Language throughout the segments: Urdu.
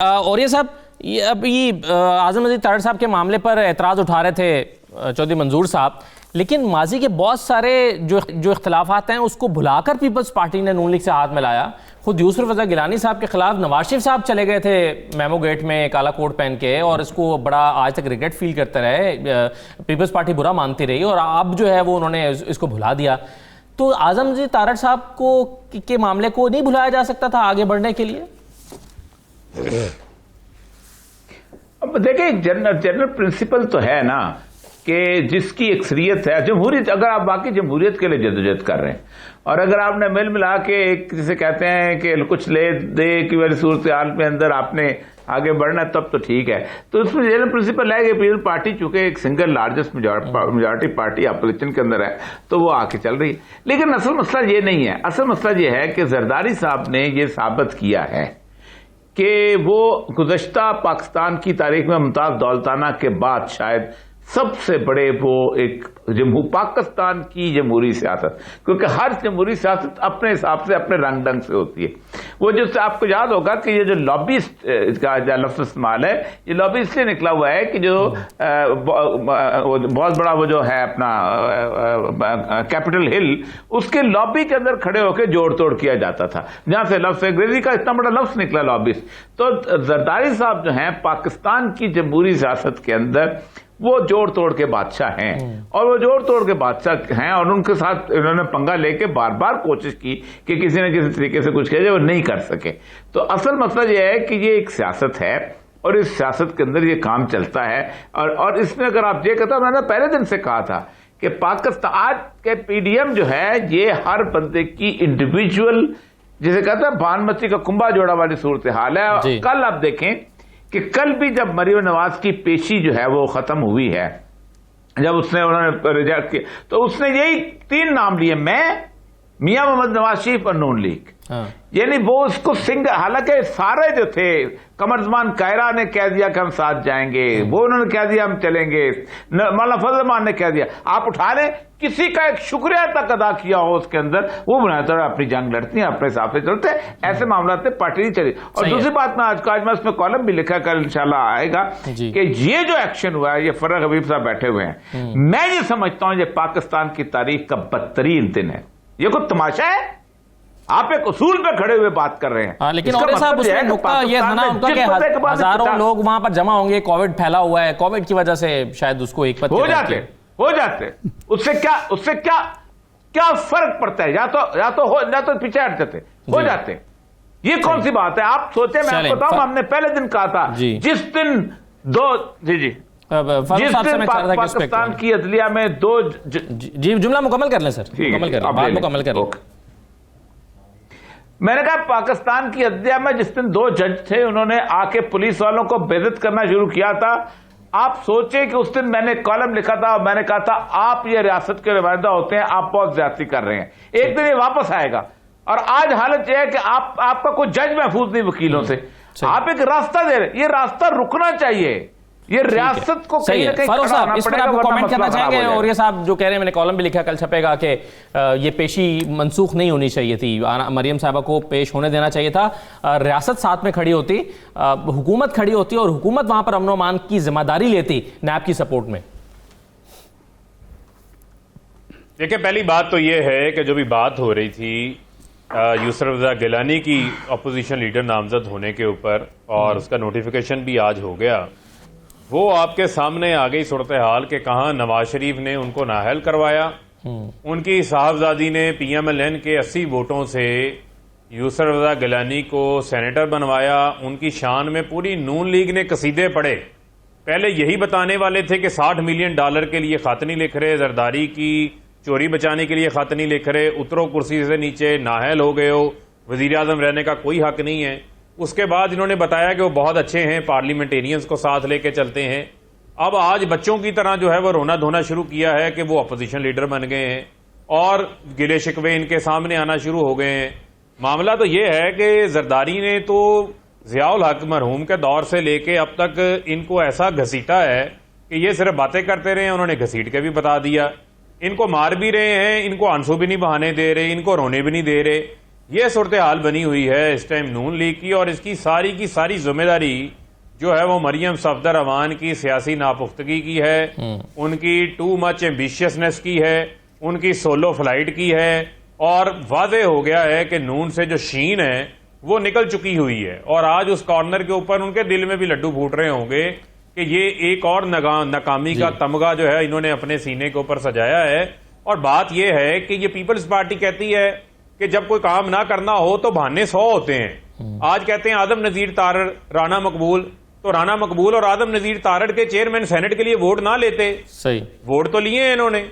اور یہ صاحب اب یہ اعظم مزید تارڑ صاحب کے معاملے پر اعتراض اٹھا رہے تھے چودھری منظور صاحب، لیکن ماضی کے بہت سارے جو اختلافات ہیں اس کو بھلا کر پیپلز پارٹی نے نون لیگ سے ہاتھ ملایا. خود یوسف رضا گیلانی صاحب کے خلاف نواز شریف صاحب چلے گئے تھے میمو گیٹ میں کالا کوٹ پہن کے، اور اس کو بڑا آج تک ریگریٹ فیل کرتے رہے. پیپلز پارٹی برا مانتی رہی اور اب جو ہے وہ انہوں نے اس کو بھلا دیا. تو اعظم مزید تارڑ صاحب کو کے معاملے کو نہیں بھلایا جا سکتا تھا آگے بڑھنے کے لیے؟ اب دیکھیں جنرل پرنسپل تو ہے نا کہ جس کی اکثریت ہے جمہوریت، اگر آپ باقی جمہوریت کے لیے جدوجہد کر رہے ہیں اور اگر آپ نے مل ملا کے ایک جسے کہتے ہیں کہ کچھ لے دے کی والی صورتحال میں اندر آپ نے آگے بڑھنا تب تو ٹھیک ہے. تو اس میں جنرل پرنسپل ہے کہ پیپلز پارٹی چونکہ ایک single largest majority party opposition کے اندر ہے تو وہ آ کے چل رہی ہے. لیکن اصل مسئلہ یہ نہیں ہے، اصل مسئلہ یہ ہے کہ زرداری صاحب نے یہ ثابت کیا ہے کہ وہ گزشتہ پاکستان کی تاریخ میں ممتاز دولتانہ کے بعد شاید سب سے بڑے وہ ایک پاکستان کی جمہوری سیاست، کیونکہ ہر جمہوری سیاست اپنے حساب سے اپنے رنگ ڈنگ سے ہوتی ہے. وہ جو آپ کو یاد ہوگا کہ یہ جو لابیسٹ کا لفظ استعمال ہے، یہ لابی اس لیے نکلا ہوا ہے کہ جو بہت بڑا وہ جو ہے اپنا کیپٹل ہل، اس کے لابی کے اندر کھڑے ہو کے جوڑ توڑ کیا جاتا تھا، جہاں سے لفظ انگریزی کا اتنا بڑا لفظ نکلا لابیسٹ. تو زرداری صاحب جو ہیں پاکستان کی جمہوری سیاست کے اندر وہ جوڑ توڑ کے بادشاہ ہیں، اور وہ جوڑ توڑ کے بادشاہ ہیں، اور ان کے ساتھ انہوں نے پنگا لے کے بار بار کوشش کی کہ کسی نہ کسی طریقے سے کچھ کیا جائے، وہ نہیں کر سکے. تو اصل مسئلہ یہ ہے کہ یہ ایک سیاست ہے اور اس سیاست کے اندر یہ کام چلتا ہے. اور اس میں اگر آپ یہ کہتا، میں نے پہلے دن سے کہا تھا کہ پاکستان آج کے پی ڈی ایم جو ہے یہ ہر بندے کی انڈیویجول جسے کہتا ہے بھان مچھی کا کنبا جوڑا والی صورتحال ہے. کل آپ دیکھیں کہ کل بھی جب مریم نواز کی پیشی جو ہے وہ ختم ہوئی ہے، جب انہوں نے ریجیکٹ کیا تو اس نے یہی 3 نام لیے، میں، میاں محمد نواز شریف اور نون لیگ. یعنی وہ اس کو حالانکہ سارے جو تھے قمر زمان کائرہ نے کہہ دیا کہ ہم ساتھ جائیں گے، وہ انہوں نے کہہ دیا ہم چلیں گے، مولانا فضل الرحمان نے کہہ دیا. آپ اٹھا لیں کسی کا ایک شکریہ تک ادا کیا ہو اس کے اندر، وہ بناتا ہے اپنی جنگ لڑتی ہیں، اپنے حساب سے چلتے ہیں. ایسے معاملات میں پارٹی نہیں چلی. اور دوسری بات میں آج میں اس میں کالم بھی لکھا، کل انشاءاللہ آئے گا کہ یہ جو ایکشن ہوا ہے، یہ فرق حبیب صاحب بیٹھے ہوئے ہیں، میں یہ سمجھتا ہوں یہ پاکستان کی تاریخ کا بدترین دن ہے. یہ کوئی تماشا ہے؟ آپ ایک اصول پہ کھڑے ہوئے بات کر رہے ہیں. لیکن اور صاحب اس میں نقطہ یہ تھا نا ان کا کہ ہزاروں لوگ وہاں پر جمع ہوں گے، کووڈ پھیلا ہوا ہے، کووڈ کی وجہ سے شاید اس کو ایک پتہ ہو جاتے. اس سے کیا فرق پڑتا ہے؟ یا تو پیچھے ہٹ جاتے، ہو جاتے. یہ کون سی بات ہے؟ آپ سوچیں، میں آپ کو بتاؤں، ہم نے پہلے دن کہا تھا جس دن پاکستان کی عدلیہ میں جملہ مکمل کر لیں سر، مکمل کر لیں. میں نے کہا پاکستان کی عدلیہ میں جس دن 2 جج تھے، انہوں نے آ کے پولیس والوں کو بےعزت کرنا شروع کیا تھا. آپ سوچیں کہ اس دن میں نے کالم لکھا تھا اور میں نے کہا تھا آپ یہ ریاست کے نمائندہ ہوتے ہیں، آپ بہت زیادتی کر رہے ہیں، ایک دن یہ واپس آئے گا. اور آج حالت یہ ہے کہ آپ کا کوئی جج محفوظ نہیں وکیلوں سے. آپ ایک راستہ دے رہے، یہ راستہ رکنا چاہیے. یہ ریاست کو کہیں نہ کہیں فاروق صاحب اس پر آپ کو کامنٹ کرنا چاہیں گے؟ اور یہ صاحب جو کہہ رہے ہیں، میں نے کالم بھی لکھا، کل چھپے گا، کہ یہ پیشی منسوخ نہیں ہونی چاہیے تھی، مریم صاحبہ کو پیش ہونے دینا چاہیے تھا، ریاست ساتھ میں کھڑی ہوتی، حکومت کھڑی ہوتی اور حکومت وہاں پر امن و امان کی ذمہ داری لیتی نیب کی سپورٹ میں. دیکھیں پہلی بات تو یہ ہے کہ جو بھی بات ہو رہی تھی یوسف رضا گیلانی کی اپوزیشن لیڈر نامزد ہونے کے اوپر، اور اس کا نوٹیفیکیشن بھی آج ہو گیا، وہ آپ کے سامنے آ گئی صورتحال کہ کہاں نواز شریف نے ان کو نااہل کروایا، ان کی صاحبزادی نے پی ایم ایل این کے 80 ووٹوں سے یوسف رضا گیلانی کو سینیٹر بنوایا. ان کی شان میں پوری نون لیگ نے قصیدے پڑھے. پہلے یہی بتانے والے تھے کہ $60 ملین کے لیے خاتنی لکھ رہے، زرداری کی چوری بچانے کے لیے خاتنی لکھ رہے، اترو کرسی سے نیچے، نااہل ہو گئے ہو، وزیر اعظم رہنے کا کوئی حق نہیں ہے. اس کے بعد انہوں نے بتایا کہ وہ بہت اچھے ہیں، پارلیمنٹیرینز کو ساتھ لے کے چلتے ہیں. اب آج بچوں کی طرح جو ہے وہ رونا دھونا شروع کیا ہے کہ وہ اپوزیشن لیڈر بن گئے ہیں اور گلے شکوے ان کے سامنے آنا شروع ہو گئے ہیں. معاملہ تو یہ ہے کہ زرداری نے تو ضیاء الحق مرحوم کے دور سے لے کے اب تک ان کو ایسا گھسیٹا ہے کہ یہ صرف باتیں کرتے رہے ہیں. انہوں نے گھسیٹ کے بھی بتا دیا، ان کو مار بھی رہے ہیں، ان کو آنسو بھی نہیں بہانے دے رہے، ان کو رونے بھی نہیں دے رہے. یہ صورتحال بنی ہوئی ہے اس ٹائم نون لیگ کی، اور اس کی ساری ذمہ داری جو ہے وہ مریم صفدر امان کی سیاسی ناپختگی کی ہے، ان کی ٹو مچ ایمبیشیسنس کی ہے، ان کی سولو فلائٹ کی ہے، اور واضح ہو گیا ہے کہ نون سے جو شین ہے وہ نکل چکی ہوئی ہے، اور آج اس کارنر کے اوپر ان کے دل میں بھی لڈو پھوٹ رہے ہوں گے کہ یہ ایک اور ناکامی کا تمغہ جو ہے انہوں نے اپنے سینے کے اوپر سجایا ہے۔ اور بات یہ ہے کہ یہ پیپلز پارٹی کہتی ہے کہ جب کوئی کام نہ کرنا ہو تو بہانے 100 ہوتے ہیں۔ آج کہتے ہیں آدم نذیر تارڑ، رانا مقبول، تو رانا مقبول اور آدم نذیر تارڑ کے چیئرمین سینٹ کے لیے ووٹ نہ لیتے، صحیح ووٹ تو لیے ہیں انہوں نے،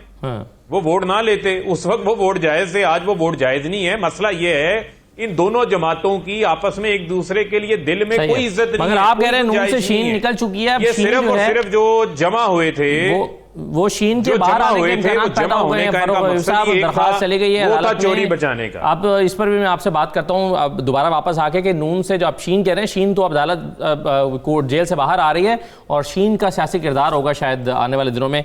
وہ ووٹ نہ لیتے اس وقت وہ ووٹ جائز تھے، آج وہ ووٹ جائز نہیں ہے۔ مسئلہ یہ ہے ان دونوں جماعتوں کی آپس میں ایک دوسرے کے لیے دل میں کوئی عزت نہیں ہے، مگر آپ کہہ رہے ہیں نون سے شین نکل چکی ہے، یہ صرف اور صرف جو جمع ہوئے تھے وہ شین کے باہر آنے کے امکانات پیدا ہو گئے ہیں، فاروق صاحب درخواست چلی گئی ہے عدالت میں، چوری بچانے کا۔ اب اس پر بھی میں آپ سے بات کرتا ہوں اب دوبارہ واپس آ کے کہ نون سے جو آپ شین کہہ رہے ہیں، شین تو اب عدالت کورٹ جیل سے باہر آ رہی ہے اور شین کا سیاسی کردار ہوگا شاید آنے والے دنوں میں۔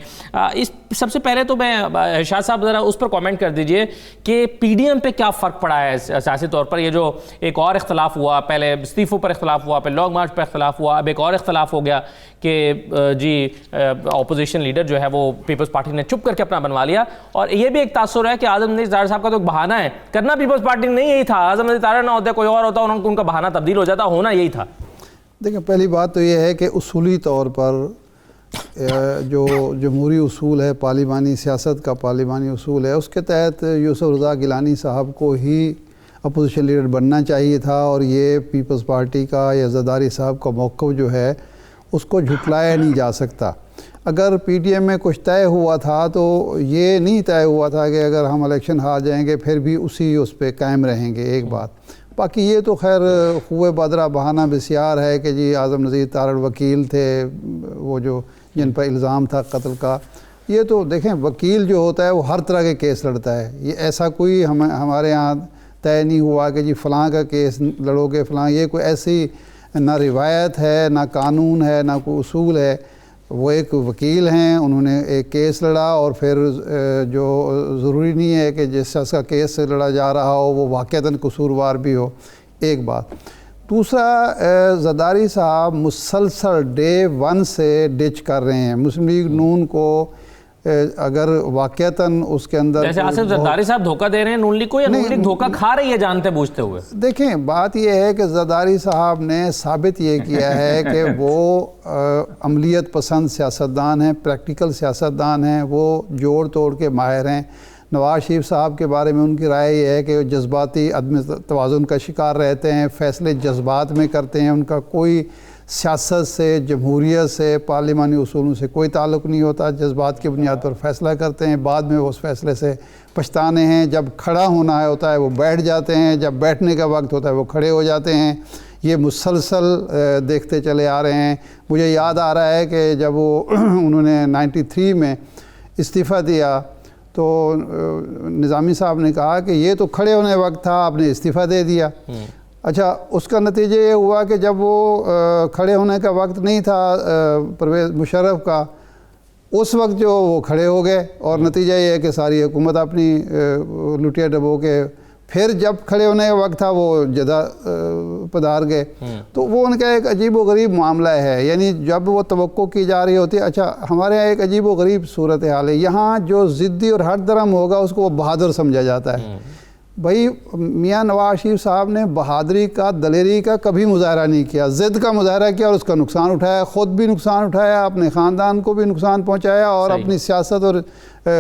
اس سب سے پہلے تو میں ارشاد صاحب ذرا اس پر کامنٹ کر دیجئے کہ پی ڈی ایم پہ کیا فرق پڑا ہے سیاسی طور پر، یہ جو ایک اور اختلاف ہوا، پہلے استعفوں پر اختلاف ہوا، پھر لانگ مارچ پر اختلاف ہوا، اب ایک اور اختلاف ہو گیا کہ جی اپوزیشن لیڈر جو ہے وہ پیپلز پارٹی نے چپ کر کے اپنا بنوا لیا، اور یہ بھی ایک تاثر ہے کہ اعظم نذیر تارڑ صاحب کا تو ایک بہانہ ہے، کرنا پیپلز پارٹی نہیں یہی تھا، اعظم نذیر تارڑ نہ ہوتے کوئی اور ہوتا ان کا بہانہ تبدیل ہو جاتا، ہونا یہی تھا۔ دیکھیں پہلی بات تو یہ ہے کہ اصولی طور پر جو جمہوری اصول ہے، پارلیمانی سیاست کا پارلیمانی اصول ہے، اس کے تحت یوسف رضا گیلانی صاحب کو ہی اپوزیشن لیڈر بننا چاہیے تھا، اور یہ پیپلز پارٹی کا یا زرداری صاحب کا موقف جو ہے اس کو جھٹلایا نہیں جا سکتا۔ اگر پی ٹی ایم میں کچھ طے ہوا تھا تو یہ نہیں طے ہوا تھا کہ اگر ہم الیکشن ہار جائیں گے پھر بھی اسی اس پہ قائم رہیں گے، ایک بات۔ باقی یہ تو خیر خوئے بدرہ بہانہ بسیار ہے کہ جی اعظم نذیر تارڑ وکیل تھے، وہ جو جن پر الزام تھا قتل کا، یہ تو دیکھیں وکیل جو ہوتا ہے وہ ہر طرح کے کیس لڑتا ہے، یہ ایسا کوئی ہمارے ہاں طے نہیں ہوا کہ جی فلاں کا کیس لڑو گے فلاں، یہ کوئی ایسی نہ روایت ہے نہ قانون ہے نہ کوئی اصول ہے۔ وہ ایک وکیل ہیں، انہوں نے ایک کیس لڑا، اور پھر جو ضروری نہیں ہے کہ جس شخص کا کیس سے لڑا جا رہا ہو وہ واقعتاً قصوروار بھی ہو، ایک بات۔ دوسرا، زرداری صاحب مسلسل ڈے 1 سے ڈچ کر رہے ہیں مسلم لیگ نون کو، اگر واقعتاً اس کے اندر جیسے آصف زرداری صاحب دھوکہ دے رہے ہیں نون لیگ کو، یا نون لیگ دھوکہ کھا رہی ہے جانتے بوجھتے ہوئے؟ دیکھیں بات یہ ہے کہ زرداری صاحب نے ثابت یہ کیا ہے کہ وہ عملیت پسند سیاستدان ہیں، پریکٹیکل سیاستدان ہیں، وہ جوڑ توڑ کے ماہر ہیں۔ نواز شریف صاحب کے بارے میں ان کی رائے یہ ہے کہ جذباتی عدم توازن کا شکار رہتے ہیں، فیصلے جذبات میں کرتے ہیں، ان کا کوئی سیاست سے، جمہوریت سے، پارلیمانی اصولوں سے کوئی تعلق نہیں ہوتا، جذبات کی بنیاد پر فیصلہ کرتے ہیں، بعد میں وہ اس فیصلے سے پچھتانے ہیں، جب کھڑا ہونا ہوتا ہے وہ بیٹھ جاتے ہیں، جب بیٹھنے کا وقت ہوتا ہے وہ کھڑے ہو جاتے ہیں۔ یہ مسلسل دیکھتے چلے آ رہے ہیں۔ مجھے یاد آ رہا ہے کہ جب وہ انہوں نے 93 میں استعفیٰ دیا تو نظامی صاحب نے کہا کہ یہ تو کھڑے ہونے وقت تھا، آپ نے استعفیٰ دے دیا۔ اچھا، اس کا نتیجہ یہ ہوا کہ جب وہ کھڑے ہونے کا وقت نہیں تھا پرویز مشرف کا، اس وقت جو وہ کھڑے ہو گئے، اور نتیجہ یہ ہے کہ ساری حکومت اپنی لٹیا ڈبو کے پھر جب کھڑے ہونے کا وقت تھا وہ جدہ پدار گئے۔ تو وہ ان کا ایک عجیب و غریب معاملہ ہے، یعنی جب وہ توقع کی جا رہی ہوتی ہے۔ اچھا، ہمارے یہاں ایک عجیب و غریب صورتحال ہے، یہاں جو ضدی اور ہر درم ہوگا اس کو وہ بہادر سمجھا جاتا ہے۔ بھائی میاں نواز شریف صاحب نے بہادری کا، دلیری کا کبھی مظاہرہ نہیں کیا، ضد کا مظاہرہ کیا اور اس کا نقصان اٹھایا، خود بھی نقصان اٹھایا، اپنے خاندان کو بھی نقصان پہنچایا، اور اپنی سیاست اور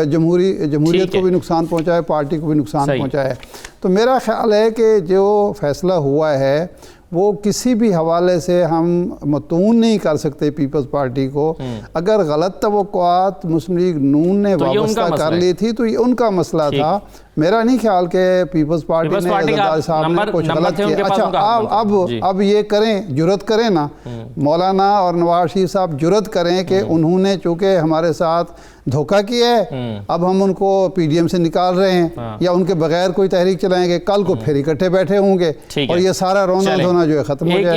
جمہوریت کو بھی نقصان پہنچایا، پارٹی کو بھی نقصان پہنچایا۔ تو میرا خیال ہے کہ جو فیصلہ ہوا ہے وہ کسی بھی حوالے سے ہم متون نہیں کر سکتے پیپلز پارٹی کو۔ اگر غلط توقعات مسلم لیگ نون نے وابستہ کر لی تھی تو یہ ان کا مسئلہ تھا، میرا نہیں خیال کہ پیپلز پارٹی نے زرداری صاحب نے کچھ غلط کیا۔ اچھا، اب یہ کریں، جرت کریں نا، مولانا اور نواز شریف صاحب جرت کریں کہ انہوں نے چونکہ ہمارے ساتھ دھوکہ کیا ہے، اب ہم ان کو پی ڈی ایم سے نکال رہے ہیں یا ان کے بغیر کوئی تحریک چلائیں گے، کل کو پھر اکٹھے بیٹھے ہوں گے اور یہ سارا رونا دھونا جو ہے ختم ہو جائے۔